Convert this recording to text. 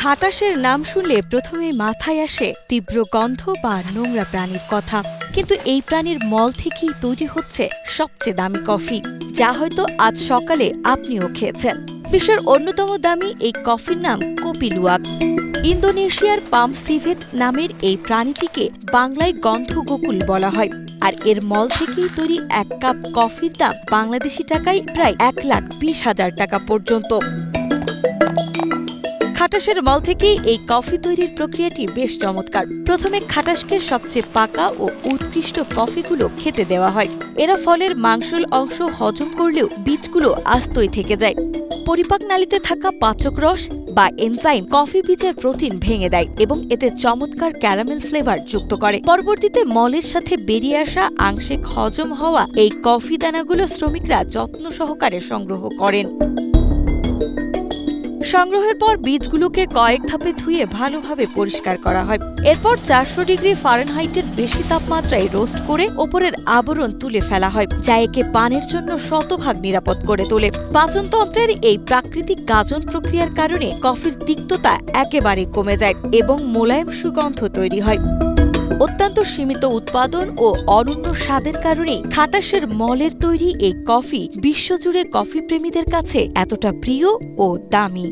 খাটাশের নাম শুনলে প্রথমে মাথায় আসে তীব্র গন্ধ বা নোংরা প্রাণীর কথা, কিন্তু এই প্রাণীর মল থেকেই তৈরি হচ্ছে সবচেয়ে দামি কফি, যা হয়তো আজ সকালে আপনিও খেয়েছেন। বিশ্বের অন্যতম দামি এই কফির নাম কোপি লুওয়াক। ইন্দোনেশিয়ার পাম সিভেট নামের এই প্রাণীটিকে বাংলায় গন্ধগোকুল বলা হয়, আর এর মল থেকেই তৈরি এক কাপ কফির দাম বাংলাদেশি টাকায় প্রায় 1,20,000 টাকা পর্যন্ত। খাটাশের মল থেকেই এই কফি তৈরির প্রক্রিয়াটি বেশ চমৎকার। প্রথমে খাটাশকে সবচেয়ে পাকা ও উৎকৃষ্ট কফিগুলো খেতে দেওয়া হয়। এরা ফলের মাংসল অংশ হজম করলেও বীজগুলো আস্তই থেকে যায়। পরিপাক নালীতে থাকা পাচক রস বা এনজাইম কফি বীজের প্রোটিন ভেঙে দেয় এবং এতে চমৎকার ক্যারামেল ফ্লেভার যুক্ত করে। পরবর্তীতে মলের সাথে বেরিয়ে আসা আংশিক হজম হওয়া এই কফি দানাগুলো শ্রমিকরা যত্ন সহকারে সংগ্রহ করেন। সংগ্রহের পর বীজগুলোকে কয়েক ধাপে ধুয়ে ভালোভাবে পরিষ্কার করা হয়। এরপর 400 ডিগ্রি ফারেনহাইটের বেশি তাপমাত্রায় রোস্ট করে ওপরের আবরণ তুলে ফেলা হয়, যা একে পানের জন্য শতভাগ নিরাপদ করে তোলে। পাচনতন্ত্রের এই প্রাকৃতিক গাজন প্রক্রিয়ার কারণে কফির তিক্ততা একেবারে কমে যায় এবং মোলায়েম সুগন্ধ তৈরি হয়। অত্যন্ত সীমিত উৎপাদন ও অনন্য স্বাদের কারণে খাটাশের মলের তৈরি এই কফি বিশ্বজুড়ে কফি প্রেমীদের কাছে এতটা প্রিয় ও দামি।